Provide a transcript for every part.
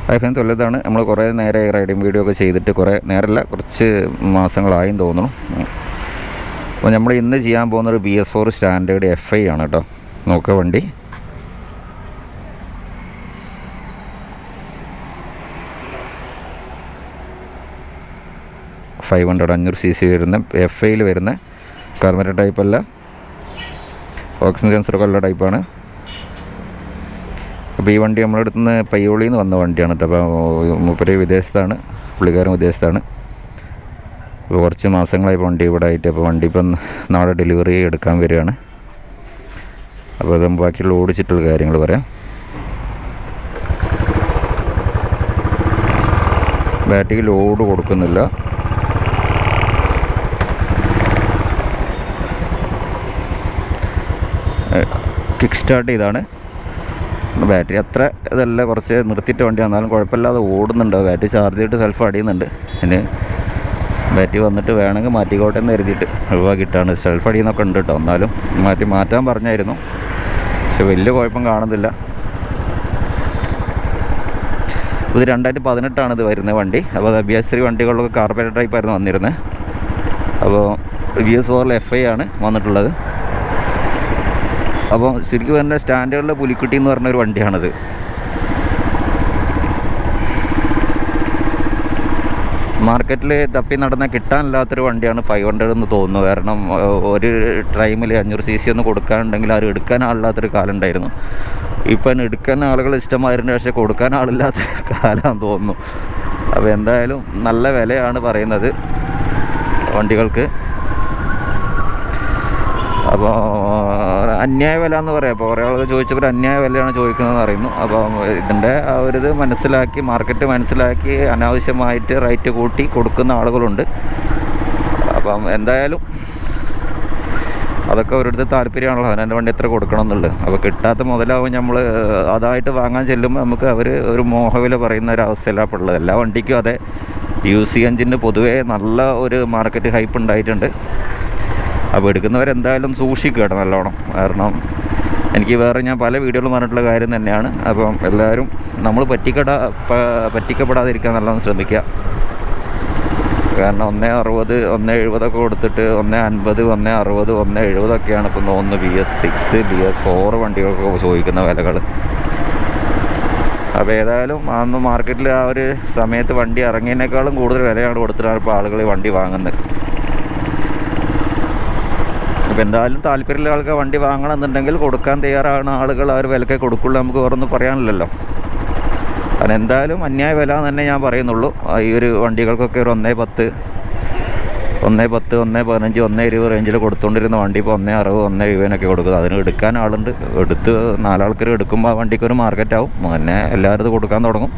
Friends വലുതാണ്. നമ്മൾ കുറേ നേരെ റൈഡിങ് വീഡിയോ ഒക്കെ ചെയ്തിട്ട് കുറച്ച് മാസങ്ങളായും തോന്നുന്നു. അപ്പോൾ നമ്മൾ ഇന്ന് ചെയ്യാൻ പോകുന്നൊരു BS4 സ്റ്റാൻഡേർഡ് FI ആണ് കേട്ടോ. നോക്കുക വണ്ടി $500cc വരുന്ന FIയിൽ വരുന്ന കാർബറേറ്റർ ടൈപ്പല്ല, ഓക്സിജൻ സെൻസറൊക്കെ ഉള്ള ടൈപ്പാണ്. അപ്പോൾ ഈ വണ്ടി നമ്മളടുത്ത് നിന്ന് പയ്യോളിയിൽ നിന്ന് വന്ന വണ്ടിയാണ് കേട്ടോ. അപ്പോൾ മൂപ്പര് വിദേശത്താണ്, പുള്ളിക്കാരൻ വിദേശത്താണ്. ഇപ്പോൾ കുറച്ച് മാസങ്ങളായി വണ്ടി ഇവിടെ ആയിട്ട്. അപ്പോൾ വണ്ടി ഇപ്പം നാളെ ഡെലിവറി എടുക്കാൻ വരികയാണ്. അപ്പോൾ അത് ബാക്കിയുള്ള ഓടിച്ചിട്ടുള്ള കാര്യങ്ങൾ പറയാം. ബാറ്ററിക്ക് ലോഡ് കൊടുക്കുന്നില്ല. കിക്ക് സ്റ്റാർട്ട് ചെയ്താണ്. ബാറ്ററി അത്ര ഇതല്ല, കുറച്ച് നിർത്തിയിട്ട് വണ്ടി വന്നാലും കുഴപ്പമില്ലാതെ ഓടുന്നുണ്ട്. ബാറ്ററി ചാർജ് ചെയ്തിട്ട് സെൽഫ് അടിയുന്നുണ്ട്. അതിന് ബാറ്ററി വന്നിട്ട് വേണമെങ്കിൽ മാറ്റിക്കോട്ടെ എന്ന് കരുതിയിട്ട് ഒഴിവാക്കിയിട്ടാണ്. സെൽഫ് അടിയുന്നൊക്കെ ഉണ്ട് കേട്ടോ. എന്നാലും മാറ്റാൻ പറഞ്ഞായിരുന്നു, പക്ഷെ വലിയ കുഴപ്പം കാണുന്നില്ല. ഇത് 2018 ഇത് വരുന്നത് വണ്ടി. അപ്പോൾ അത് BS3 വണ്ടികളിലൊക്കെ കാർബറേറ്റർ ടൈപ്പായിരുന്നു വന്നിരുന്നത്. അപ്പോൾ BS4 FI ആണ് വന്നിട്ടുള്ളത്. അപ്പോൾ ശരിക്കും പറഞ്ഞാൽ സ്റ്റാൻഡേർഡിലെ പുലിക്കുട്ടി എന്ന് പറഞ്ഞൊരു വണ്ടിയാണത്. മാർക്കറ്റിൽ തപ്പി നടന്നാൽ കിട്ടാനില്ലാത്തൊരു വണ്ടിയാണ് 500 എന്ന് തോന്നുന്നു. കാരണം ഒരു ടൈമിൽ 500cc ഒന്ന് കൊടുക്കാനുണ്ടെങ്കിൽ അത് എടുക്കാൻ ആളില്ലാത്തൊരു കാലം ഉണ്ടായിരുന്നു. ഇപ്പം എടുക്കാൻ ആളുകൾ ഇഷ്ടമായിരുന്നു, പക്ഷേ കൊടുക്കാൻ ആളില്ലാത്തൊരു കാലമാണെന്ന് തോന്നുന്നു. അപ്പോൾ എന്തായാലും നല്ല വിലയാണ് പറയുന്നത് വണ്ടികൾക്ക്. അപ്പോൾ അന്യായ വില എന്ന് പറയാം. അപ്പോൾ കുറേ ആളുകൾ ചോദിച്ചപ്പോൾ അന്യായ വിലയാണ് ചോദിക്കുന്നതെന്ന് അറിയുന്നു. അപ്പോൾ ഇതിൻ്റെ ആ ഒരു ഇത് മനസ്സിലാക്കി, മാർക്കറ്റ് മനസ്സിലാക്കി അനാവശ്യമായിട്ട് റേറ്റ് കൂട്ടി കൊടുക്കുന്ന ആളുകളുണ്ട്. അപ്പം എന്തായാലും അതൊക്കെ ഒരിടത്ത് താല്പര്യമാണല്ലോ, അതിൻ്റെ വണ്ടി എത്ര കൊടുക്കണം എന്നുള്ളത്. അപ്പോൾ കിട്ടാത്ത മുതലാവും നമ്മൾ അതായിട്ട് വാങ്ങാൻ ചെല്ലുമ്പോൾ നമുക്ക് അവർ ഒരു മോഹവില പറയുന്ന ഒരു അവസ്ഥയിലാണ് ഇപ്പോൾ ഉള്ളത്. എല്ലാ വണ്ടിക്കും അതെ. UC എഞ്ചിന് പൊതുവേ നല്ല ഒരു മാർക്കറ്റ് ഹൈപ്പ് ഉണ്ടായിട്ടുണ്ട്. അപ്പോൾ എടുക്കുന്നവരെന്തായാലും സൂക്ഷിക്കുക കേട്ടോ നല്ലോണം. കാരണം ഞാൻ പല വീഡിയോകളും പറഞ്ഞിട്ടുള്ള കാര്യം തന്നെയാണ്. അപ്പം എല്ലാവരും നമ്മൾ പറ്റിക്കപ്പെടാതിരിക്കാൻ നല്ലോണം ശ്രമിക്കുക. കാരണം 160, 170 കൊടുത്തിട്ട് 150, 160, 170 ഇപ്പം തോന്നുന്നു BS6, BS4 വണ്ടികൾക്കൊക്കെ ചോദിക്കുന്ന വിലകൾ. അപ്പോൾ ഏതായാലും അന്ന് മാർക്കറ്റിൽ ആ ഒരു സമയത്ത് വണ്ടി ഇറങ്ങിയതിനേക്കാളും കൂടുതൽ വിലയാണ് കൊടുത്തിട്ടാണ് ഇപ്പോൾ ആളുകൾ വണ്ടി വാങ്ങുന്നത്. അപ്പോൾ എന്തായാലും താല്പര്യമുള്ള ആൾക്ക് വണ്ടി വാങ്ങണമെന്നുണ്ടെങ്കിൽ കൊടുക്കാൻ തയ്യാറാണ് ആളുകൾ. ആ ഒരു വിലക്കേ കൊടുക്കുള്ളൂ, നമുക്ക് വേറൊന്നും പറയാനില്ലല്ലോ. അതെന്തായാലും അന്യായ വില തന്നെ ഞാൻ പറയുന്നുള്ളൂ. ഈ ഒരു വണ്ടികൾക്കൊക്കെ ഒരു 110, 115, 120 റേഞ്ചിൽ കൊടുത്തുകൊണ്ടിരുന്ന വണ്ടി ഇപ്പോൾ 160, 170 കൊടുക്കുന്നത്. അതിന് എടുക്കാൻ ആളുണ്ട്. എടുത്ത് 4 ആൾക്കാർ എടുക്കുമ്പോൾ ആ വണ്ടിക്ക് ഒരു മാർക്കറ്റാവും. പിന്നെ എല്ലാവരും ഇത് കൊടുക്കാൻ തുടങ്ങും.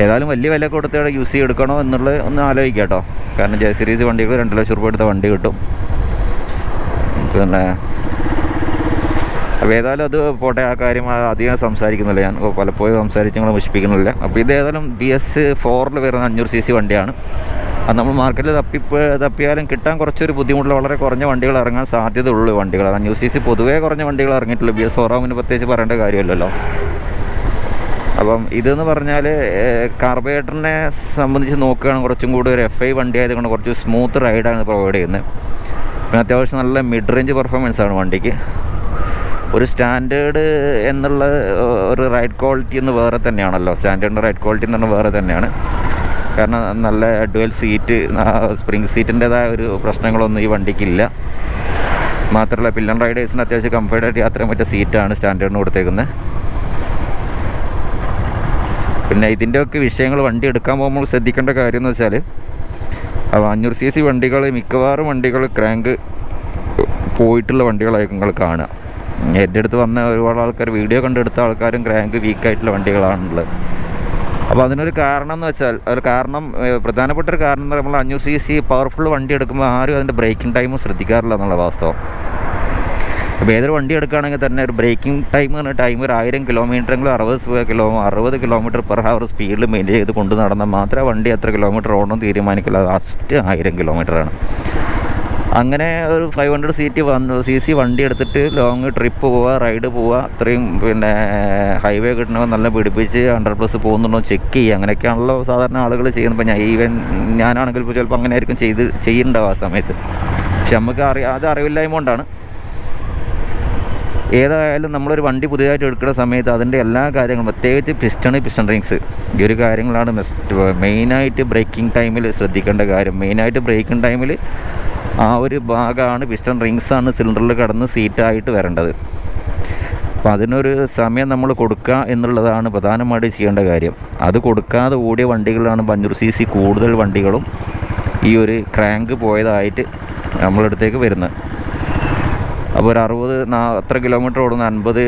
ഏതായാലും വലിയ വില കൊടുത്ത് UC എടുക്കണോ എന്നുള്ളത് ഒന്ന് ആലോചിക്കാം കേട്ടോ. കാരണം J സീരീസ് വണ്ടികൾ 2 ലക്ഷം രൂപ എടുത്ത വണ്ടി കിട്ടും. പിന്നെ അപ്പോൾ ഏതായാലും അത് പോട്ടെ, ആ കാര്യം അധികം സംസാരിക്കുന്നില്ല. ഞാൻ പലപ്പോഴും സംസാരിച്ച് നിങ്ങൾ മുഷിപ്പിക്കുന്നില്ല. അപ്പോൾ ഇത് ഏതായാലും BS4 വരുന്ന 500cc വണ്ടിയാണ്. അത് നമ്മൾ മാർക്കറ്റിൽ തപ്പിയാലും കിട്ടാൻ കുറച്ചൊരു ബുദ്ധിമുട്ടുള്ള വളരെ കുറഞ്ഞ വണ്ടികൾ ഇറങ്ങാൻ സാധ്യത ഉള്ള വണ്ടികളാണ്. 500cc പൊതുവേ കുറഞ്ഞ വണ്ടികൾ ഇറങ്ങിയിട്ടുള്ളൂ. BS4 ആകുമ്പോൾ പ്രത്യേകിച്ച് പറയേണ്ട കാര്യമില്ലല്ലോ. അപ്പം ഇതെന്ന് പറഞ്ഞാൽ കാർബറേറ്ററിനെ സംബന്ധിച്ച് നോക്കുകയാണെങ്കിൽ കുറച്ചും കൂടി ഒരു FI വണ്ടി ആയതുകൊണ്ട് കുറച്ച് സ്മൂത്ത് റൈഡാണ് പ്രൊവൈഡ് ചെയ്യുന്നത്. പിന്നെ അത്യാവശ്യം നല്ല മിഡ് റേഞ്ച് പെർഫോമൻസാണ് വണ്ടിക്ക്. ഒരു സ്റ്റാൻഡേർഡ് എന്നുള്ള ഒരു റൈഡ് ക്വാളിറ്റി എന്ന് വേറെ തന്നെയാണല്ലോ. സ്റ്റാൻഡേർഡിൻ്റെ റൈഡ് ക്വാളിറ്റി എന്ന് പറഞ്ഞാൽ വേറെ തന്നെയാണ്. കാരണം നല്ല ഡുവൽ സീറ്റ്, സ്പ്രിംഗ് സീറ്റിൻ്റേതായ ഒരു പ്രശ്നങ്ങളൊന്നും ഈ വണ്ടിക്കില്ല. മാത്രമല്ല പില്ലൺ റൈഡേഴ്സിന് അത്യാവശ്യം കംഫർട്ടായിട്ട് യാത്ര ചെയ്യാൻ പറ്റിയ സീറ്റാണ് സ്റ്റാൻഡേർഡിന് കൊടുത്തേക്കുന്നത്. പിന്നെ ഇതിൻ്റെയൊക്കെ വിഷയങ്ങൾ വണ്ടി എടുക്കാൻ പോകുമ്പോൾ ശ്രദ്ധിക്കേണ്ട കാര്യം എന്ന് വെച്ചാൽ, 500cc വണ്ടികൾ മിക്കവാറും വണ്ടികൾ ക്രാങ്ക് പോയിട്ടുള്ള വണ്ടികളായിരിക്കും നിങ്ങൾ കാണുക. എൻ്റെ അടുത്ത് വന്ന ഒരുപാട് ആൾക്കാർ, വീഡിയോ കണ്ടെടുത്ത ആൾക്കാരും ക്രാങ്ക് വീക്കായിട്ടുള്ള വണ്ടികളാണുള്ളത്. അപ്പോൾ അതിനൊരു കാരണം എന്ന് വെച്ചാൽ, പ്രധാനപ്പെട്ട ഒരു കാരണം എന്ന് പറയുമ്പോൾ 500cc പവർഫുൾ വണ്ടി എടുക്കുമ്പോൾ ആരും അതിൻ്റെ ബ്രേക്കിംഗ് ടൈമും ശ്രദ്ധിക്കാറില്ല എന്നുള്ള വാസ്തവം. അപ്പോൾ ഏതൊരു വണ്ടി എടുക്കുകയാണെങ്കിൽ തന്നെ ഒരു ബ്രേക്കിംഗ് ടൈം ഒരു 1000 കിലോമീറ്ററെങ്കിലും 60 km/h സ്പീഡിൽ മെയിൻറ്റെയിൻ ചെയ്ത് കൊണ്ട് നടന്നാൽ മാത്രമേ വണ്ടി എത്ര കിലോമീറ്റർ ഓടണം തീരുമാനിക്കില്ല. ലാസ്റ്റ് 1000 കിലോമീറ്ററാണ്. അങ്ങനെ ഒരു 500 സീറ്റ് CC വണ്ടി എടുത്തിട്ട് ലോങ് ട്രിപ്പ് പോവുക, റൈഡ് പോവുക, അത്രയും പിന്നെ ഹൈവേ കിട്ടണമെങ്കിൽ നല്ല പിടിപ്പിച്ച് 100+ പോകുന്നുണ്ടോ ചെക്ക് ചെയ്യുക. അങ്ങനെയൊക്കെയാണല്ലോ സാധാരണ ആളുകൾ ചെയ്യുന്നത്. ഇപ്പോൾ ഞാനാണെങ്കിൽ ഇപ്പോൾ ചിലപ്പോൾ അങ്ങനെ ആയിരിക്കും ചെയ്യുന്നുണ്ടാവും ആ സമയത്ത്. പക്ഷെ നമുക്ക് അത് അറിവില്ലായ്മ കൊണ്ടാണ്. ഏതായാലും നമ്മളൊരു വണ്ടി പുതിയതായിട്ട് എടുക്കുന്ന സമയത്ത് അതിൻ്റെ എല്ലാ കാര്യങ്ങളും, പ്രത്യേകിച്ച് പിസ്റ്റൺ റിങ്സ്, ഈ ഒരു കാര്യങ്ങളാണ് മെയിനായിട്ട് ബ്രേക്കിംഗ് ടൈമിൽ ശ്രദ്ധിക്കേണ്ട കാര്യം. മെയിനായിട്ട് ബ്രേക്കിംഗ് ടൈമിൽ ആ ഒരു ഭാഗമാണ് പിസ്റ്റൺ റിങ്സാണ് സിലിണ്ടറിൽ കടന്ന് സീറ്റായിട്ട് വരേണ്ടത്. അപ്പോൾ അതിനൊരു സമയം നമ്മൾ കൊടുക്കുക എന്നുള്ളതാണ് പ്രധാനമായിട്ട് ചെയ്യേണ്ട കാര്യം. അത് കൊടുക്കാതെ ഓടിയ വണ്ടികളാണ് 500 CC കൂടുതൽ വണ്ടികളും ഈ ഒരു ക്രാങ്ക് പോയതായിട്ട് നമ്മളടുത്തേക്ക് വരുന്നത്. അപ്പോൾ ഒരു 60 അത്ര കിലോമീറ്റർ ഓടുന്ന 50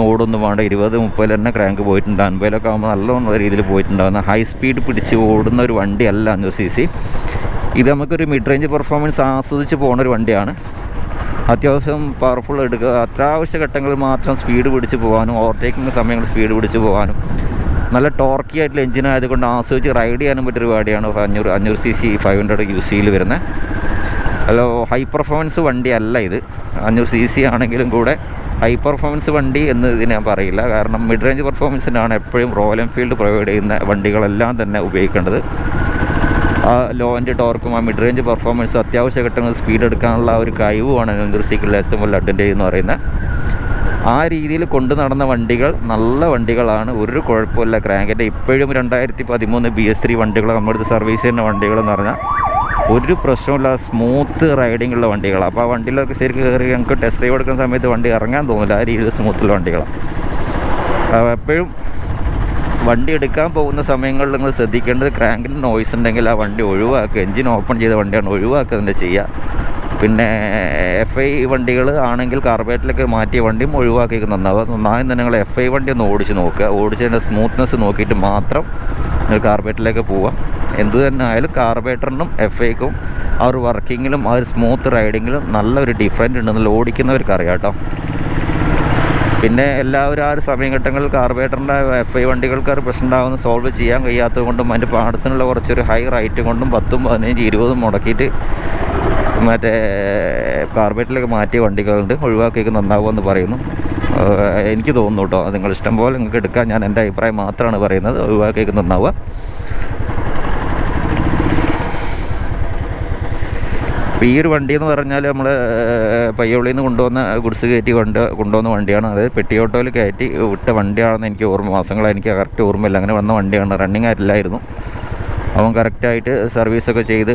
ഓടൊന്നും വേണ്ട, 20-30 തന്നെ ക്രാങ്ക് പോയിട്ടുണ്ട്. 50 ആകുമ്പോൾ നല്ല രീതിയിൽ പോയിട്ടുണ്ടാകുന്ന ഹൈ സ്പീഡ് പിടിച്ച് ഓടുന്ന ഒരു വണ്ടിയല്ല 500 CC. ഇത് നമുക്കൊരു മിഡ് റേഞ്ച് പെർഫോമൻസ് ആസ്വദിച്ച് പോകുന്നൊരു വണ്ടിയാണ്. അത്യാവശ്യം പവർഫുൾ എടുക്കുക, അത്യാവശ്യ ഘട്ടങ്ങളിൽ മാത്രം സ്പീഡ് പിടിച്ച് പോകാനും ഓവർടേക്കിംഗ് സമയങ്ങളിൽ സ്പീഡ് പിടിച്ച് പോകാനും നല്ല ടോർക്കി ആയിട്ടുള്ള എഞ്ചിൻ ആയതുകൊണ്ട് ആസ്വദിച്ച് റൈഡ് ചെയ്യാനും പറ്റിയൊരു വണ്ടിയാണ് 500 CC 500 UCയിൽ വരുന്നത്. അല്ല, ഹൈ പെർഫോമൻസ് വണ്ടിയല്ല ഇത്. 500 CC ആണെങ്കിലും കൂടെ ഹൈ പെർഫോമൻസ് വണ്ടി എന്ന് ഇതിന് ഞാൻ പറയില്ല. കാരണം മിഡ് റേഞ്ച് പെർഫോമൻസിനാണ് എപ്പോഴും റോയൽ എൻഫീൽഡ് പ്രൊവൈഡ് ചെയ്യുന്ന വണ്ടികളെല്ലാം തന്നെ ഉപയോഗിക്കേണ്ടത്. ആ ലോ എൻഡ് ടോർക്കും ആ മിഡ് റേഞ്ച് പെർഫോമൻസും അത്യാവശ്യ ഘട്ടങ്ങളിൽ സ്പീഡ് എടുക്കാനുള്ള ഒരു കഴിവുമാണ് 500 CCക്കുള്ള ഏറ്റവും വലിയ അഡ്വാൻറ്റേജ് എന്ന് പറയുന്നത്. ആ രീതിയിൽ കൊണ്ടു നടന്ന വണ്ടികൾ നല്ല വണ്ടികളാണ്, ഒരു കുഴപ്പമില്ല. ക്രാങ്കിൻ്റെ ഇപ്പോഴും 2013 BS3 വണ്ടികൾ നമ്മുടെ സർവീസ് ചെയ്യുന്ന വണ്ടികളെന്ന് പറഞ്ഞാൽ ഒരു പ്രശ്നമില്ല, സ്മൂത്ത് റൈഡിങ് ഉള്ള വണ്ടികളാണ്. അപ്പോൾ ആ വണ്ടിയിലൊക്കെ ശരിക്കും കയറി ഞങ്ങൾക്ക് ടെസ്റ്റ് ഡ്രൈവ് എടുക്കുന്ന സമയത്ത് വണ്ടി ഇറങ്ങാൻ തോന്നില്ല, ആ രീതിയിൽ സ്മൂത്തുള്ള വണ്ടികളാണ്. എപ്പോഴും വണ്ടി എടുക്കാൻ പോകുന്ന സമയങ്ങളിൽ നിങ്ങൾ ശ്രദ്ധിക്കേണ്ടത്, ക്രാങ്കിന് നോയ്സ് ഉണ്ടെങ്കിൽ ആ വണ്ടി ഒഴിവാക്കുക. എൻജിൻ ഓപ്പൺ ചെയ്ത വണ്ടിയാണ് ഒഴിവാക്കുക തന്നെ ചെയ്യുക. പിന്നെ FI വണ്ടികൾ ആണെങ്കിൽ കാർബറേറ്ററിലേക്ക് മാറ്റിയ വണ്ടിയും ഒഴിവാക്കി നന്നായി തന്നെ നിങ്ങൾ FI വണ്ടി ഒന്ന് ഓടിച്ച് നോക്കുക. ഓടിച്ചതിൻ്റെ സ്മൂത്ത്നെസ് നോക്കിയിട്ട് മാത്രം നിങ്ങൾ കാർബറേറ്ററിലേക്ക് പോവുക. എന്ത് തന്നെ ആയാലും കാർബറേറ്ററിനും FIക്കും ആ ഒരു വർക്കിങ്ങിലും ആ ഒരു സ്മൂത്ത് റൈഡിങ്ങിലും നല്ലൊരു ഡിഫറൻറ്റ് ഉണ്ടെന്നുള്ള ഓടിക്കുന്നവർക്ക് അറിയാം കേട്ടോ. പിന്നെ എല്ലാവരും ആ ഒരു സമയഘട്ടങ്ങളിൽ കാർബറേറ്ററിൻ്റെ FI വണ്ടികൾക്ക് ഒരു പ്രശ്നം ഉണ്ടാകുന്ന സോൾവ് ചെയ്യാൻ കഴിയാത്തത് കൊണ്ടും അതിൻ്റെ പാർട്സിനുള്ള കുറച്ചൊരു ഹൈ റേറ്റ് കൊണ്ടും 10, 15, 20 മുടക്കിയിട്ട് മറ്റേ കാർബറേറ്ററിലേക്ക് മാറ്റിയ വണ്ടികളുണ്ട്. ഒഴിവാക്കിയൊക്കെ നന്നാവുമെന്ന് പറയുന്നു. എനിക്ക് തോന്നുന്നു കേട്ടോ. നിങ്ങൾ ഇഷ്ടം പോലെ നിങ്ങൾക്ക് എടുക്കാം. ഞാൻ എൻ്റെ അഭിപ്രായം മാത്രമാണ് പറയുന്നത്. ഒഴിവാക്കിയൊക്കെ നന്നാവുക. അപ്പോൾ ഈ ഒരു വണ്ടി എന്ന് പറഞ്ഞാൽ നമ്മൾ പയ്യോളിയിൽ നിന്ന് കൊണ്ടുവന്ന ഗുഡ്സ് കയറ്റി കൊണ്ടുവന്ന വണ്ടിയാണ്. അതായത് പെട്ടി ഓട്ടോയിൽ കയറ്റി വിട്ട വണ്ടിയാണെന്ന് എനിക്ക് മാസങ്ങളായി എനിക്ക് കറക്റ്റ് ഓർമ്മയില്ല. അങ്ങനെ വന്ന വണ്ടിയാണ്, റണ്ണിങ് ആയിട്ടില്ലായിരുന്നു. അവൻ കറക്റ്റായിട്ട് സർവീസൊക്കെ ചെയ്ത്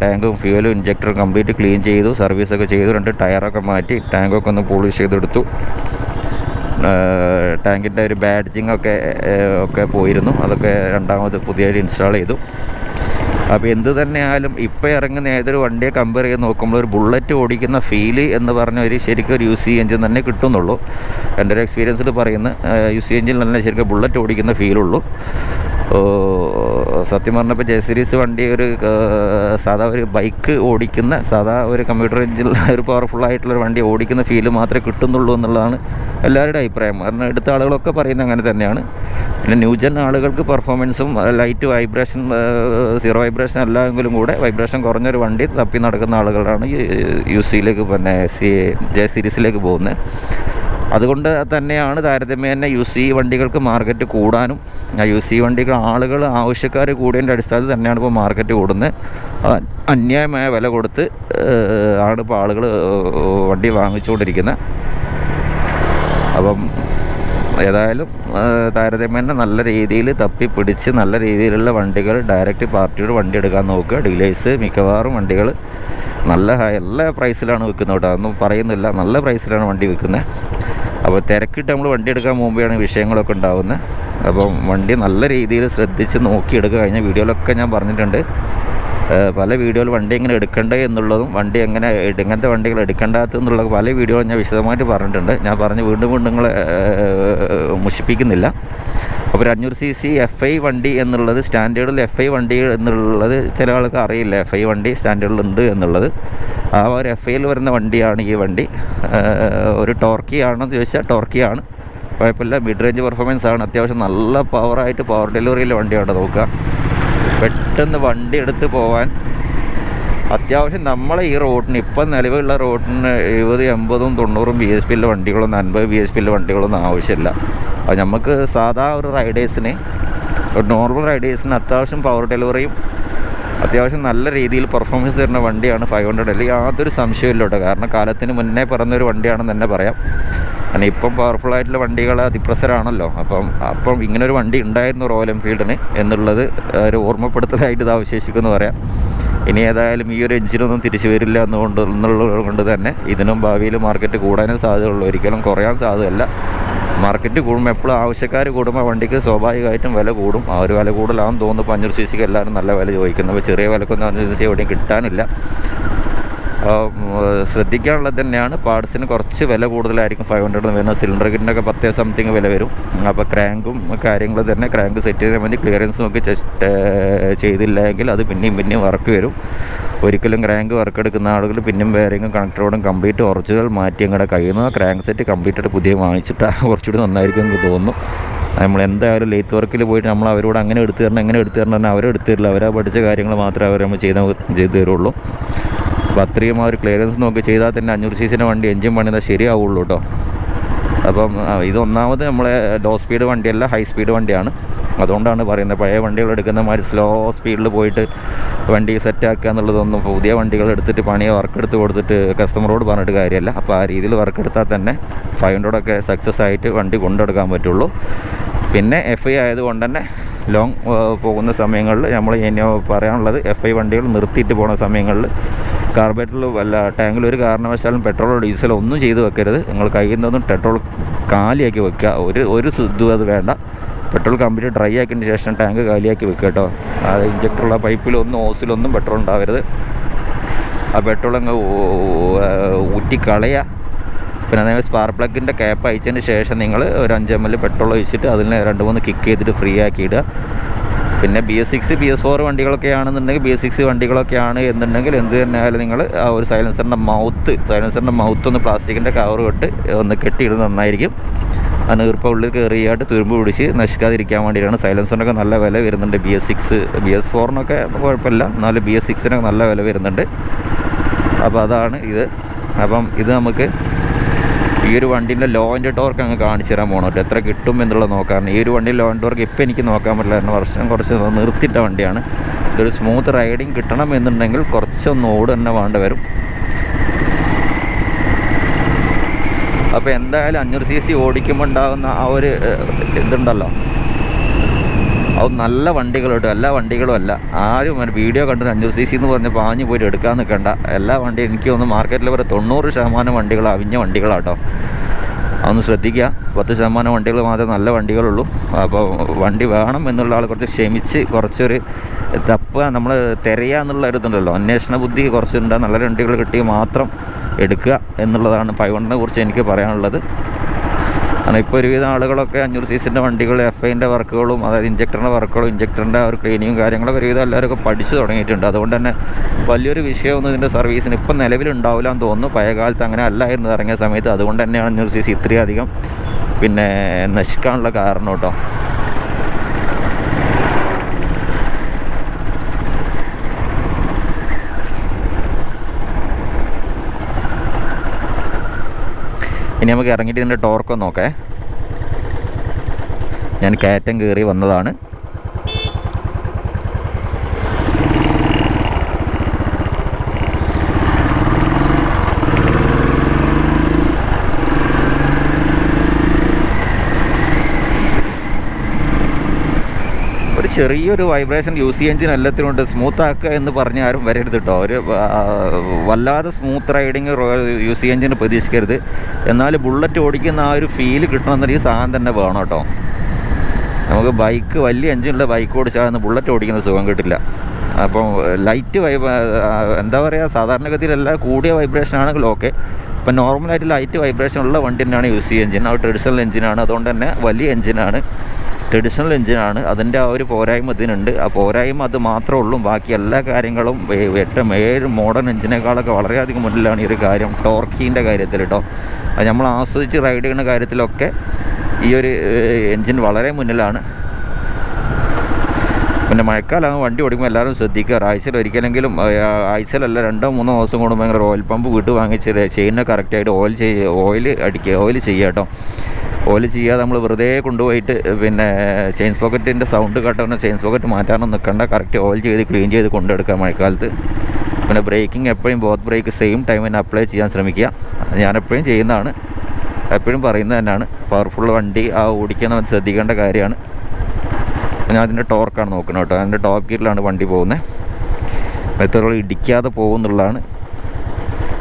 ടാങ്കും ഫ്യൂവലും ഇഞ്ചക്ടറും കംപ്ലീറ്റ് ക്ലീൻ ചെയ്തു, സർവീസൊക്കെ ചെയ്തു, 2 ടയറൊക്കെ മാറ്റി ടാങ്കൊക്കെ ഒന്ന് പോളിഷ് ചെയ്തെടുത്തു. ടാങ്കിൻ്റെ ഒരു ബാഡ്ജിങ് ഒക്കെ പോയിരുന്നു, അതൊക്കെ രണ്ടാമത് പുതിയതായിട്ട് ഇൻസ്റ്റാൾ ചെയ്തു. അപ്പോൾ എന്ത് തന്നെയായാലും ഇപ്പോൾ ഇറങ്ങുന്ന ഏതൊരു വണ്ടിയെ കമ്പയർ ചെയ്ത് നോക്കുമ്പോൾ ഒരു ബുള്ളറ്റ് ഓടിക്കുന്ന ഫീല് എന്ന് പറഞ്ഞ ശരിക്കും ഒരു UC എഞ്ചിൻ തന്നെ കിട്ടുന്നുള്ളൂ. എൻ്റെ ഒരു എക്സ്പീരിയൻസിൽ പറയുന്ന UC എഞ്ചിൻ തന്നെ ശരിക്കും ബുള്ളറ്റ് ഓടിക്കുന്ന ഫീലുള്ളൂ. സത്യം പറഞ്ഞപ്പോൾ J സീരീസ് വണ്ടി ഒരു സാധാ ഒരു ബൈക്ക് ഓടിക്കുന്ന സാധാ ഒരു കമ്പ്യൂട്ടർ എഞ്ചിൻ ഒരു പവർഫുള്ളായിട്ടുള്ളൊരു വണ്ടി ഓടിക്കുന്ന ഫീല് മാത്രമേ കിട്ടുന്നുള്ളൂ എന്നുള്ളതാണ് എല്ലാവരുടെ അഭിപ്രായം. കാരണം എടുത്ത ആളുകളൊക്കെ പറയുന്നത് അങ്ങനെ തന്നെയാണ്. പിന്നെ ന്യൂജൻ ആളുകൾക്ക് പെർഫോമൻസും ലൈറ്റ് വൈബ്രേഷൻ, സീറോ വൈബ്രേഷൻ എല്ലാമെങ്കിലും കൂടെ വൈബ്രേഷൻ കുറഞ്ഞൊരു വണ്ടി തപ്പി നടക്കുന്ന ആളുകളാണ് UCയിലേക്ക് പിന്നെ J സീരീസിലേക്ക് പോകുന്നത്. അതുകൊണ്ട് തന്നെയാണ് താരതമ്യേന UC വണ്ടികൾക്ക് മാർക്കറ്റ് കൂടാനും UC വണ്ടികൾ ആളുകൾ ആവശ്യക്കാർ കൂടിയതിൻ്റെ അടിസ്ഥാനത്തിൽ തന്നെയാണ് ഇപ്പോൾ മാർക്കറ്റ് കൂടുന്നത്. അന്യായമായ വില കൊടുത്ത് ആണ് ഇപ്പോൾ ആളുകൾ വണ്ടി വാങ്ങിച്ചുകൊണ്ടിരിക്കുന്നത്. അപ്പം ഏതായാലും താരതമ്യേന നല്ല രീതിയിൽ തപ്പിപ്പിടിച്ച് നല്ല രീതിയിലുള്ള വണ്ടികൾ ഡയറക്റ്റ് പാർട്ടിയോട് വണ്ടി എടുക്കാൻ നോക്കുക. ഡീലേഴ്സ് മിക്കവാറും വണ്ടികൾ നല്ല എല്ലാ പ്രൈസിലാണ് വിൽക്കുന്നത് കേട്ടോ, ഒന്നും പറയുന്നില്ല, നല്ല പ്രൈസിലാണ് വണ്ടി വിൽക്കുന്നത്. അപ്പോൾ തിരക്കിട്ട് നമ്മൾ വണ്ടി എടുക്കാൻ മുമ്പെയാണ് വിഷയങ്ങളൊക്കെ ഉണ്ടാകുന്നത്. അപ്പം വണ്ടി നല്ല രീതിയിൽ ശ്രദ്ധിച്ച് നോക്കിയെടുക്കുക. കഴിഞ്ഞ വീഡിയോയിലൊക്കെ ഞാൻ പറഞ്ഞിട്ടുണ്ട്. പല വീഡിയോയിൽ വണ്ടി എങ്ങനെ എടുക്കേണ്ടത് എന്നുള്ളതും വണ്ടി എങ്ങനെ ഇങ്ങനത്തെ വണ്ടികൾ എടുക്കേണ്ടാത്തെന്നുള്ള പല വീഡിയോകൾ ഞാൻ വിശദമായിട്ട് പറഞ്ഞിട്ടുണ്ട്. ഞാൻ പറഞ്ഞ് വീണ്ടും നിങ്ങളെ മുഷിപ്പിക്കുന്നില്ല. അപ്പോൾ 500 CC FI വണ്ടി എന്നുള്ളത് സ്റ്റാൻഡേർഡിൽ FI വണ്ടി എന്നുള്ളത് ചില ആൾക്ക് അറിയില്ല. FI വണ്ടി സ്റ്റാൻഡേർഡിലുണ്ട് എന്നുള്ളത്. ആ ഒരു FIയിൽ വരുന്ന വണ്ടിയാണ് ഈ വണ്ടി. ഒരു ടോർക്കി ആണെന്ന് ചോദിച്ചാൽ ടോർക്കിയാണ്, കുഴപ്പമില്ല. മിഡ് റേഞ്ച് പെർഫോമൻസ് ആണ്, അത്യാവശ്യം നല്ല പവറായിട്ട് പവർ ഡെലിവറിയിലെ വണ്ടിയാണ്. നോക്കുക, പെട്ടെന്ന് വണ്ടി എടുത്ത് പോകാൻ അത്യാവശ്യം നമ്മളെ ഈ റോഡിന് ഇപ്പം നിലവിലുള്ള റോഡിന് 70, 80, 90 BHP വണ്ടികളൊന്നും 50 BHP വണ്ടികളൊന്നും ആവശ്യമില്ല. അത് നമുക്ക് സാധാ ഒരു റൈഡേഴ്സിന്, ഒരു നോർമൽ റൈഡേഴ്സിന് അത്യാവശ്യം പവർ ഡെലിവറിയും അത്യാവശ്യം നല്ല രീതിയിൽ പെർഫോമൻസ് തരുന്ന വണ്ടിയാണ് 500L. യാതൊരു സംശയമില്ല കേട്ടോ. കാരണം കാലത്തിന് മുന്നേ പറഞ്ഞൊരു വണ്ടിയാണെന്ന് തന്നെ പറയാം. കാരണം ഇപ്പം പവർഫുള്ളായിട്ടുള്ള വണ്ടികൾ അതിപ്രസരമാണല്ലോ. അപ്പം ഇങ്ങനൊരു വണ്ടി ഉണ്ടായിരുന്നു റോയൽ എൻഫീൽഡിന് എന്നുള്ളത് ഒരു ഓർമ്മപ്പെടുത്തലായിട്ട് ഇത് അവശേഷിക്കുമെന്ന് പറയാം. ഇനി ഏതായാലും ഈ ഒരു എഞ്ചിനൊന്നും തിരിച്ചു വരില്ല എന്നുള്ളത് കൊണ്ട് തന്നെ ഇതിനും ഭാവിയിൽ മാർക്കറ്റ് കൂടാനും സാധ്യതയുള്ളൂ, ഒരിക്കലും കുറയാൻ സാധ്യതയല്ല. മാർക്കറ്റ് കൂടുമ്പോൾ എപ്പോഴും ആവശ്യക്കാർ കൂടുമ്പോൾ വണ്ടിക്ക് സ്വാഭാവികമായിട്ടും വില കൂടും. ആ ഒരു വില കൂടുതലാണെന്ന് തോന്നുന്നു. 500cc എല്ലാവരും നല്ല വില ചോദിക്കുന്നത്. അപ്പോൾ ചെറിയ വിലക്കൊന്നും 500cc എവിടെയും കിട്ടാനില്ല. ശ്രദ്ധിക്കാനുള്ളത് തന്നെയാണ്, പാർട്സിന് കുറച്ച് വില കൂടുതലായിരിക്കും 500 വരുന്ന. സിലിണ്ടർ കിറ്റിനൊക്കെ 10 സംതിങ് വില വരും. അപ്പോൾ ക്രാങ്കും കാര്യങ്ങൾ തന്നെ, ക്രാങ്ക് സെറ്റ് ചെയ്താൽ മതി. ക്ലിയറൻസ് നോക്കി ചെയ്തില്ലെങ്കിൽ അത് പിന്നെയും വർക്ക് വരും. ഒരിക്കലും ക്രാങ്ക് വർക്ക് എടുക്കുന്ന ആളുകൾ പിന്നെയും ബെയറിങ്ങും കണക്ടറോടും കംപ്ലീറ്റ് ഒറിജിനൽ മാറ്റി അങ്ങോട്ട് കഴിയുന്നു. ക്രാങ്ക് സെറ്റ് കംപ്ലീറ്റ് ആയിട്ട് പുതിയ വാങ്ങിച്ചിട്ടാണ് കുറച്ചുകൂടി നന്നായിരിക്കും എനിക്ക് തോന്നുന്നു. നമ്മൾ എന്തായാലും ലെയ്ത്ത് വർക്കിൽ പോയിട്ട് നമ്മൾ അവരോട് അങ്ങനെ എടുത്തു തരണം അവരെ എടുത്തു തരില്ല. അവരാ പഠിച്ച കാര്യങ്ങൾ മാത്രമേ അവർ നമ്മൾ ചെയ്തു തരുള്ളൂ. അപ്പോൾ അത്രയും ആ ഒരു ക്ലിയറൻസ് നോക്കി ചെയ്താൽ തന്നെ 500cc വണ്ടി എൻജിൻ പണിതാൽ ശരിയാവുള്ളൂ കേട്ടോ. അപ്പം ഇതൊന്നാമത് നമ്മളെ ലോ സ്പീഡ് വണ്ടിയല്ല, ഹൈ സ്പീഡ് വണ്ടിയാണ്. അതുകൊണ്ടാണ് പറയുന്നത്, പഴയ വണ്ടികൾ എടുക്കുന്ന മാതിരി സ്ലോ സ്പീഡിൽ പോയിട്ട് വണ്ടി സെറ്റാക്കുക എന്നുള്ളതൊന്നും പുതിയ വണ്ടികൾ എടുത്തിട്ട് പണിയെ വർക്ക് എടുത്ത് കൊടുത്തിട്ട് കസ്റ്റമറോട് പറഞ്ഞിട്ട് കാര്യമല്ല. അപ്പോൾ ആ രീതിയിൽ വർക്ക് എടുത്താൽ തന്നെ 500 സക്സസ് ആയിട്ട് വണ്ടി കൊണ്ടെടുക്കാൻ പറ്റുള്ളൂ. പിന്നെ FI ആയതുകൊണ്ട് തന്നെ ലോങ് പോകുന്ന സമയങ്ങളിൽ നമ്മൾ ഇനി പറയാനുള്ളത്, FI വണ്ടികൾ നിർത്തിയിട്ട് പോകുന്ന സമയങ്ങളിൽ കാർബറേറ്ററിൽ ടാങ്കിൽ ഒരു കാരണവശാലും പെട്രോളോ ഡീസലോ ഒന്നും ചെയ്ത് വെക്കരുത്. നിങ്ങൾ കഴിയുന്നതും പെട്രോൾ കാലിയാക്കി വെക്കുക. ഒരു ഇതും അത് വേണ്ട. പെട്രോൾ കംപ്ലീറ്റ് ഡ്രൈ ആക്കിയതിന് ശേഷം ടാങ്ക് കാലിയാക്കി വെക്കുക കേട്ടോ. അത് ഇഞ്ചക്ടറുള്ള പൈപ്പിലൊന്നും ഓസിലൊന്നും പെട്രോൾ ഉണ്ടാവരുത്. ആ പെട്രോൾ അങ്ങ് ഊറ്റിക്കളയുക. പിന്നെ അതേപോലെ സ്പാർക്ക് പ്ലഗിൻ്റെ ക്യാപ്പ് അയച്ചതിന് ശേഷം നിങ്ങൾ ഒരു 5 ml പെട്രോൾ ഒഴിച്ചിട്ട് അതിന് 2-3 കിക്ക് ചെയ്തിട്ട് ഫ്രീ ആക്കി ഇടുക. പിന്നെ BS6 BS4 വണ്ടികളൊക്കെ ആണെന്നുണ്ടെങ്കിൽ, BS6 വണ്ടികളൊക്കെ എന്നുണ്ടെങ്കിൽ എന്ത് തന്നെ ആയാലും നിങ്ങൾ ആ ഒരു സൈലൻസറിൻ്റെ മൗത്ത് ഒന്ന് പ്ലാസ്റ്റിക്കിൻ്റെ കവർ തൊട്ട് ഒന്ന് കെട്ടിയിടുന്നത് നന്നായിരിക്കും. ആ നീർപ്പം ഉള്ളിൽ കയറിയായിട്ട് തുരുമ്പ് പിടിച്ച് നശിക്കാതിരിക്കാൻ വേണ്ടിയിട്ടാണ്. സൈലൻസറിനൊക്കെ നല്ല വില വരുന്നുണ്ട്. BS6 BS4 കുഴപ്പമില്ല, എന്നാലും BS6 നല്ല വില വരുന്നുണ്ട്. അപ്പോൾ അതാണ് ഇത്. അപ്പം ഇത് നമുക്ക് ഈ ഒരു വണ്ടീൻ്റെ ലോ ആൻഡ് ടോർക്ക് അങ്ങ് കാണിച്ചു തരാൻ പോകണം കേട്ടോ, എത്ര കിട്ടും എന്നുള്ളത് നോക്കാറുണ്ട്. ഈ ഒരു വണ്ടിയിൽ ലോ ആൻഡ് ടോർക്ക് ഇപ്പം എനിക്ക് നോക്കാൻ പറ്റില്ല, കാരണം വർഷം കുറച്ച് നിർത്തിയിട്ട വണ്ടിയാണ്. ഇതൊരു സ്മൂത്ത് റൈഡിങ് കിട്ടണം എന്നുണ്ടെങ്കിൽ കുറച്ചൊന്ന് ഓട് തന്നെ വേണ്ടി വരും. അപ്പോൾ എന്തായാലും 500cc ഓടിക്കുമ്പോൾ ഉണ്ടാകുന്ന ആ ഒരു ഇതുണ്ടല്ലോ, അത് നല്ല വണ്ടികൾ കേട്ടോ. എല്ലാ വണ്ടികളും അല്ല, ആരും വീഡിയോ കണ്ടിട്ട് 500cc എന്ന് പറഞ്ഞ് പാഞ്ഞ് പോയിട്ട് എടുക്കാൻ നിൽക്കണ്ട. എല്ലാ വണ്ടിയും എനിക്ക് തോന്നുന്നു മാർക്കറ്റിൽ വരെ 90% വണ്ടികൾ അവിഞ്ഞ വണ്ടികളാട്ടോ. അതൊന്ന് ശ്രദ്ധിക്കുക. 10% വണ്ടികൾ മാത്രമേ നല്ല വണ്ടികളുള്ളൂ. അപ്പോൾ വണ്ടി വേണം എന്നുള്ള ആൾ കുറച്ച് ക്ഷമിച്ച് കുറച്ചൊരു തപ്പുക, നമ്മൾ തിരയുക എന്നുള്ള ഒരു ഇതുണ്ടല്ലോ, അന്വേഷണ ബുദ്ധി കുറച്ചുണ്ട്. നല്ല വണ്ടികൾ കിട്ടി മാത്രം എടുക്കുക എന്നുള്ളതാണ് 500നെ കുറിച്ച് എനിക്ക് പറയാനുള്ളത്. കാരണം ഇപ്പോൾ ഒരുവിധം ആളുകളൊക്കെ 500cc വണ്ടികൾ FIൻ്റെ വർക്കുകളും, അതായത് ഇഞ്ചക്ടറിൻ്റെ വർക്കുകളും ഇഞ്ചക്ടറിൻ്റെ ഒരു ക്ലീനിങ്ങും കാര്യങ്ങളൊക്കെ ഒരുവിധം എല്ലാവരും പഠിച്ചു തുടങ്ങിയിട്ടുണ്ട്. അതുകൊണ്ട് തന്നെ വലിയൊരു വിഷയമൊന്നും ഇതിൻ്റെ സർവീസിന് ഇപ്പം നിലവിലുണ്ടാവില്ല എന്ന് തോന്നുന്നു. പഴയ കാലത്ത് അങ്ങനെ അല്ലായിരുന്നു ഇറങ്ങിയ സമയത്ത്. അതുകൊണ്ട് തന്നെയാണ് 500cc ഇത്രയധികം പിന്നെ നശിക്കാനുള്ള കാരണം കേട്ടോ. ഇനി നമുക്ക് ഇറങ്ങിയിട്ട് ഇതിൻ്റെ ടോർക്കൊന്ന് നോക്കേ. ഞാൻ കയറ്റം കയറി വന്നതാണ്. ഒരു ചെറിയൊരു വൈബ്രേഷൻ UC എഞ്ചിൻ എല്ലാത്തിനും ഉണ്ട്. സ്മൂത്ത് ആക്കുക എന്ന് പറഞ്ഞ് ആരും വരരുത് കേട്ടോ. ഒരു വല്ലാതെ സ്മൂത്ത് റൈഡിങ് UC എഞ്ചിന് പ്രതീക്ഷിക്കരുത്. എന്നാൽ ബുള്ളറ്റ് ഓടിക്കുന്ന ആ ഒരു ഫീല് കിട്ടണമെന്നൊരു സാധനം തന്നെ വേണം കേട്ടോ. നമുക്ക് ബൈക്ക് വലിയ എഞ്ചിനുള്ള ബൈക്ക് ഓടിച്ചാൽ ബുള്ളറ്റ് ഓടിക്കുന്ന സുഖം കിട്ടില്ല. അപ്പം ലൈറ്റ് എന്താ പറയുക, സാധാരണഗതിയിലല്ല, കൂടിയ വൈബ്രേഷൻ ആണെങ്കിൽ ഓക്കെ. ഇപ്പം നോർമലായിട്ട് ലൈറ്റ് വൈബ്രേഷൻ ഉള്ള വണ്ടി തന്നെയാണ് UC എഞ്ചിൻ. അത് ട്രഡീഷണൽ എഞ്ചിനാണ്, അതുകൊണ്ട് തന്നെ വലിയ എഞ്ചിനാണ്, ട്രഡീഷണൽ എഞ്ചിനാണ്. അതിൻ്റെ ആ ഒരു പോരായ്മ ഇതിനുണ്ട്. ആ പോരായ്മ അത് മാത്രമേ ഉള്ളൂ. ബാക്കി എല്ലാ കാര്യങ്ങളും 8-7 മോഡേൺ എഞ്ചിനേക്കാളൊക്കെ വളരെയധികം മുന്നിലാണ് ഈ ഒരു കാര്യം, ടോർക്കിൻ്റെ കാര്യത്തിൽ കേട്ടോ. അത് നമ്മൾ ആസ്വദിച്ച് റൈഡ് ചെയ്യുന്ന കാര്യത്തിലൊക്കെ ഈ ഒരു എൻജിൻ വളരെ മുന്നിലാണ്. പിന്നെ മഴക്കാലം വണ്ടി ഓടിക്കുമ്പോൾ എല്ലാവരും ശ്രദ്ധിക്കുക. ആഴ്ചയിൽ ഒരിക്കലെങ്കിലും, ആഴ്ചയിലല്ല 2-3 ദിവസം കൂടുമ്പോൾ ഭയങ്കര ഓയിൽ പമ്പ് വീട്ട് വാങ്ങിച്ച് ചെയിനെ കറക്റ്റായിട്ട് ഓയിൽ ചെയ്യുക കേട്ടോ. ഓയിൽ ചെയ്യാതെ നമ്മൾ വെറുതെ കൊണ്ടുപോയിട്ട് പിന്നെ ചെയിൻ പോക്കറ്റിൻ്റെ സൗണ്ട് കേട്ടോണ്ട് ചെയിൻ പോക്കറ്റ് മാറ്റാനൊന്നും നിൽക്കണ്ട. കറക്റ്റ് ഓയിൽ ചെയ്ത് ക്ലീൻ ചെയ്ത് കൊണ്ടെടുക്കുക മഴക്കാലത്ത്. പിന്നെ ബ്രേക്കിംഗ് എപ്പോഴും ബോത്ത് ബ്രേക്ക് സെയിം ടൈം തന്നെ അപ്ലൈ ചെയ്യാൻ ശ്രമിക്കുക. ഞാനെപ്പോഴും ചെയ്യുന്നതാണ്, എപ്പോഴും പറയുന്നത് തന്നെയാണ്. പവർഫുൾ വണ്ടി ഓടിക്കാൻ ശ്രദ്ധിക്കേണ്ട കാര്യമാണ്. ഞാൻ അതിൻ്റെ ടോർക്കാണ് നോക്കുന്നത് കേട്ടോ. അതിൻ്റെ ടോപ്പ് ഗിയറിലാണ് വണ്ടി പോകുന്നത്. എത്ര ഇടിക്കാതെ പോകുന്നുള്ളതാണ്.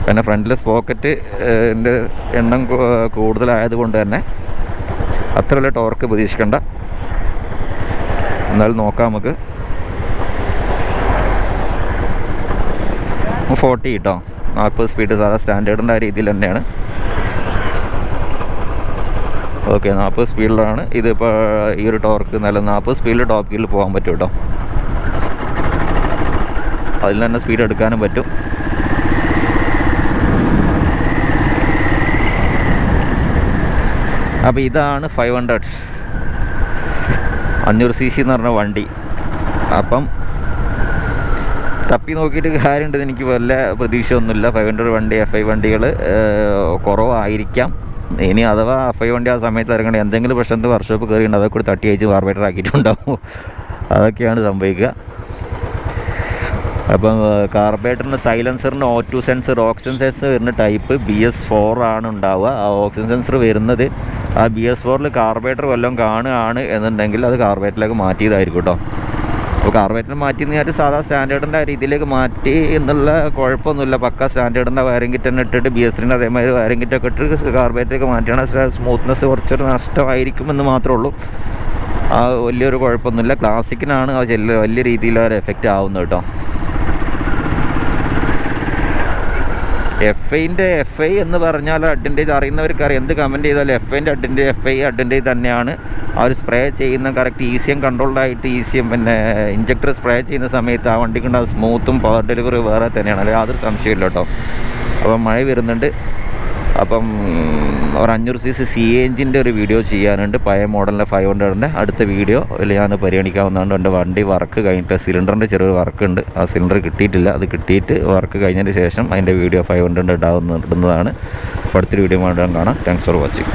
പിന്നെ ഫ്രണ്ടിലെ സ്പോക്കറ്റ് എൻ്റെ എണ്ണം കൂടുതലായതുകൊണ്ട് തന്നെ അത്ര വലിയ ടോർക്ക് പ്രതീക്ഷിക്കേണ്ട. എന്നാലും നോക്കാം നമുക്ക്. 40 കേട്ടോ, 40 സ്പീഡ് സാധാ സ്റ്റാൻഡേർഡിൻ്റെ ആ രീതിയിൽ തന്നെയാണ്. ഓക്കെ, 40 സ്പീഡിലാണ് ഇതിപ്പോൾ. ഈ ഒരു ടോർക്ക് നല്ല 40 സ്പീഡിൽ ടോപ്പ് ഗിയറിൽ പോകാൻ പറ്റും കേട്ടോ. അതിൽ തന്നെ സ്പീഡ് എടുക്കാനും പറ്റും. അപ്പോൾ ഇതാണ് 500 cc എന്ന് പറഞ്ഞ വണ്ടി. അപ്പം തപ്പി നോക്കിയിട്ട് കാര്യമുണ്ട്, എനിക്ക് വല്ല പ്രതീക്ഷ ഒന്നുമില്ല. 500 വണ്ടി FI വണ്ടികൾ കുറവായിരിക്കാം. ഇനി അഥവാ FI വണ്ടി ആ സമയത്ത് ഇറങ്ങണേ എന്തെങ്കിലും പ്രശ്നത്തിൽ വർക്ക്ഷോപ്പ് കയറിയുണ്ട്, അതൊക്കെ കൂടി തട്ടി അയച്ച് കാർബറേറ്റർ ആക്കിയിട്ടുണ്ടാവും. അതൊക്കെയാണ് സംഭവിക്കുക. അപ്പം കാർബറേറ്ററിന് സൈലൻസറിന് O2 സെൻസർ, ഓക്സിജൻ സെൻസർ വരുന്ന ടൈപ്പ് BS4 ആണ് ഉണ്ടാവുക. ആ ഓക്സിജൻ സെൻസർ വരുന്നത് ആ BS4ൽ കാർബറേറ്റർ വല്ലതും കാണുകയാണ് എന്നുണ്ടെങ്കിൽ അത് കാർബറേറ്ററിലേക്ക് മാറ്റിയതായിരിക്കും കേട്ടോ. അപ്പോൾ കാർബറേറ്റർ മാറ്റിയെന്ന് വിചാരിച്ച് സാധാ സ്റ്റാൻഡേർഡിൻ്റെ രീതിയിലേക്ക് മാറ്റി എന്നുള്ള കുഴപ്പമൊന്നുമില്ല. പക്ക സ്റ്റാൻഡേർഡിൻ്റെ വയറിംഗ് കിറ്റ് തന്നെ ഇട്ടിട്ട് BS3 അതേമാതിരി വയറിംഗ് കിറ്റൊക്കെ ഇട്ട് കാർബറേറ്ററൊക്കെ മാറ്റിയാണ് സ്മൂത്ത്നെസ് കുറച്ചൊരു നഷ്ടമായിരിക്കുമെന്ന് മാത്രമേ ഉള്ളൂ. ആ വലിയൊരു കുഴപ്പമൊന്നുമില്ല. ക്ലാസിക്കിനാണ് വലിയ രീതിയിൽ ഒരു എഫക്റ്റ് ആവുന്നത് കേട്ടോ. FI എന്ന് പറഞ്ഞാൽ അഡ്വാൻറ്റേജ് അറിയുന്നവർക്ക് അറിയാം. എന്ത് കമൻറ്റ് ചെയ്താലും FIൻ്റെ അഡ്വാൻറ്റേജ് തന്നെയാണ്. ആ ഒരു സ്പ്രേ ചെയ്യുന്ന കറക്റ്റ് ECM കൺട്രോൾഡായിട്ട് ECM പിന്നെ ഇഞ്ചക്ടർ സ്പ്രേ ചെയ്യുന്ന സമയത്ത് ആ വണ്ടിക്കുണ്ടാകുന്ന സ്മൂത്തും പവർ ഡെലിവറി വേറെ തന്നെയാണ്. അല്ലെങ്കിൽ യാതൊരു സംശയമില്ല കേട്ടോ. അപ്പം മഴ വരുന്നുണ്ട്. അപ്പം ഒരു 500 cc CNGൻ്റെ ഒരു വീഡിയോ ചെയ്യാനുണ്ട്. പഴയ മോഡലിൻ്റെ 500ൻ്റെ അടുത്ത വീഡിയോ ഞാൻ പരിഗണിക്കാവുന്നതാണ്. എൻ്റെ വണ്ടി വർക്ക് കഴിഞ്ഞിട്ട് സിലിണ്ടറിൻ്റെ ചെറിയൊരു വർക്കുണ്ട്. ആ സിലിണ്ടർ കിട്ടിയിട്ടില്ല. അത് കിട്ടിയിട്ട് വർക്ക് കഴിഞ്ഞതിന് ശേഷം അതിൻ്റെ വീഡിയോ 500 ഇടുന്നതാണ്. അടുത്തൊരു വീഡിയോ കാണാം. Thanks for watching.